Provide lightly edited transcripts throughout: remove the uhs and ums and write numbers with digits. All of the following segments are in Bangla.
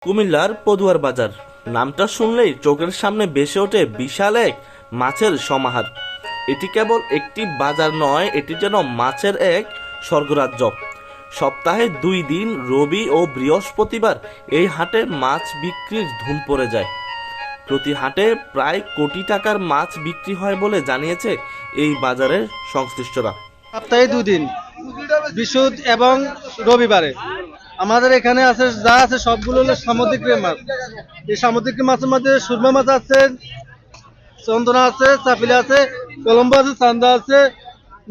কুমিল্লার পদুয়ার বাজার নামটা শুনলেই চোখের সামনে ভেসে ওঠে বিশাল এক মাছের সমাহার। এটি কেবল একটি বাজার নয়, এটি যেন মাছের এক স্বর্গরাজ্য। সপ্তাহে 2 দিন রবি ও বৃহস্পতিবার এই হাটে মাছ বিক্রির ধুম পড়ে যায়। প্রতি হাটে প্রায় কোটি টাকার মাছ বিক্রি হয় বলে জানিয়েছে এই বাজারের সংশ্লিষ্টরা। সপ্তাহে 2 দিন, বৃহস্পতি এবং রবিবারে। আমাদের এখানে আছে যা আছে সবগুলো হলো সামুদ্রিক মাছ। এই সামুদ্রিক মাছের মধ্যে সুরমা মাছ আছে, চন্দনা আছে, চাপিলা আছে, কলম্বো আছে, চান্দা আছে,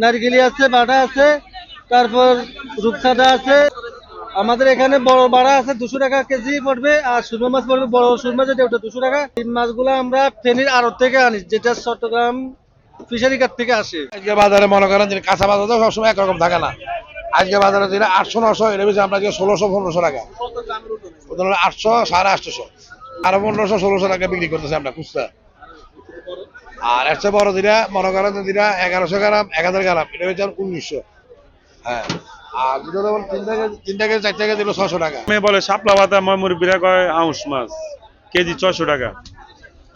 নারকেলি আছে, বাটা আছে, তারপর রূপসাদা আছে। আমাদের এখানে বড় বাড়া আছে 200 টাকা কেজি পড়বে, আর সুরমা মাছ পড়বে, বড় সুরমা যেটা ওটা 200 টাকা। এই মাছগুলো আমরা ফেনীর আড়ত থেকে আনি, যেটা চট্টগ্রাম ফিশারি ঘাট থেকে আসে। আজকে বাজারে মনে করেন যে কাঁচা বাজার তো সবসময় একরকম থাকে না। আজকে বাজারে যেটা 800-900 এর বেশি আমরা 1600-1500 টাকা, 800, 850, আরো 1500-1600 টাকা বিক্রি করতেছে আমরা খুচরা। আর এর চেয়ে বড় যেটা মনে করেন যেটা 1100 গ্রাম 1000 গ্রাম এটা হচ্ছে 1900। হ্যাঁ, আর যেটা যেমন 3 টাকা 4 টাকা দিল 600 টাকা। মেয়ে বলে শাপলা পাতা, মুরব্বীরা কয় আউশ মাছ কেজি 600 টাকা,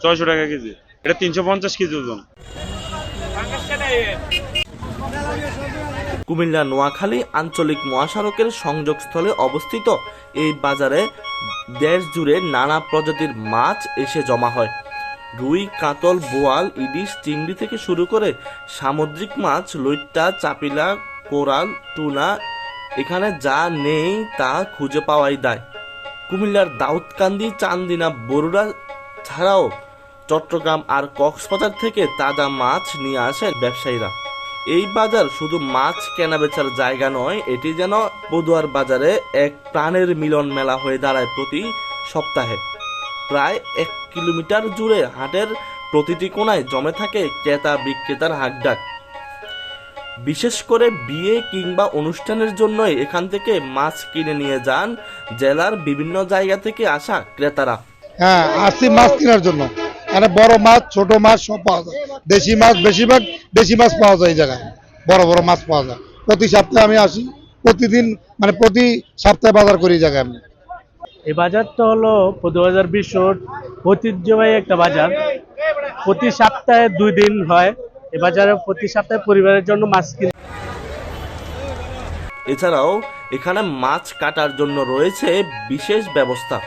600 টাকা কেজি। এটা 350 কেজি ওজন। কুমিল্লা নোয়াখালী আঞ্চলিক মহাসড়কের সংযোগস্থলে অবস্থিত এই বাজারে দেশ জুড়ে নানা প্রজাতির মাছ এসে জমা হয়। রুই, কাতল, বোয়াল, ইলিশ, চিংড়ি থেকে শুরু করে সামুদ্রিক মাছ, লইট্টা, চাপিলা, কোরাল, টুনা, এখানে যা নেই তা খুঁজে পাওয়াই দায়। কুমিল্লার দাউদকান্দি, চান্দিনা, বরুড়া ছাড়াও চট্টগ্রাম আর কক্সবাজার থেকে তাজা মাছ নিয়ে আসেন ব্যবসায়ীরা। এই বাজার শুধু মাছ কেনাবেচার জায়গা নয়, এটি যেন পদুয়ার বাজারে এক প্রাণের মিলন মেলা হয়ে দাঁড়ায় প্রতি সপ্তাহে। প্রায় 1 কিলোমিটার জুড়ে হাটের প্রতিটি কোণায় জমে থাকে ক্রেতা বিক্রেতার হাঁকডাক। বিশেষ করে বিয়ে কিংবা অনুষ্ঠানের জন্যই এখান থেকে মাছ কিনে নিয়ে যান জেলার বিভিন্ন জায়গা থেকে আসা ক্রেতারা। হ্যাঁ, আসছি মাছ কেনার জন্য। এখানে বড় মাছ, ছোট মাছ সব পাওয়া যায়। দেশি মাছ, বেশিরভাগ দেশি মাছ পাওয়া যায় এই জায়গায়, বড় বড় মাছ পাওয়া যায়। প্রতি সপ্তাহে আমি আসি, প্রতিদিন মানে প্রতি সপ্তাহে বাজার করি এই জায়গায় আমি। এই বাজারটা হলো পদুয়ার বিশ্বর ঐতিহ্যবাহী একটা বাজার। প্রতি সপ্তাহে 2 দিন হয় এই বাজারে। প্রতি সপ্তাহে পরিবারের জন্য মাছ কিনে। এছাড়াও এখানে মাছ কাটার জন্য রয়েছে বিশেষ ব্যবস্থা।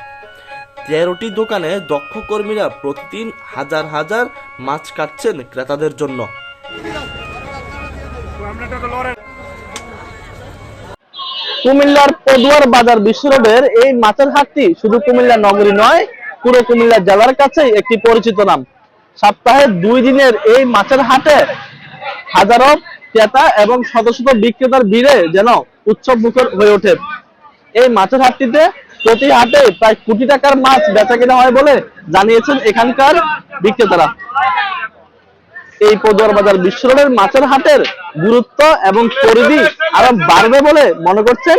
13টি দোকানে দক্ষ কর্মীরা প্রতিদিন হাজার হাজার মাছ কাটছেন ক্রেতাদের জন্য। কুমিল্লার পদুয়ার বাজার বিশ্ব রোডের এই মাছের হাটটি শুধু কুমিল্লা নগরী নয়, পুরো কুমিল্লা জেলার কাছেই একটি পরিচিত নাম। সপ্তাহে 2 দিনের এই মাছের হাটে হাজারো ক্রেতা এবং শত শত বিক্রেতার ভিড়ে যেন উৎসব মুখর হয়ে ওঠে। এই মাছের হাটটিতে প্রতি হাটে প্রায় কোটি টাকার মাছ বেচা কেনা হয় বলে জানিয়েছেন এখানকার বিক্রেতারা। এই পদুয়ার বাজার বিশ্ব রোডের মাছের হাটের গুরুত্ব এবং পরিধি আরো বাড়বে বলে মনে করছেন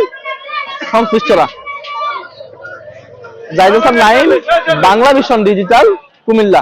সংশ্লিষ্টরা। Zahid Hasan Naim, Bangla Vision digital, Comilla.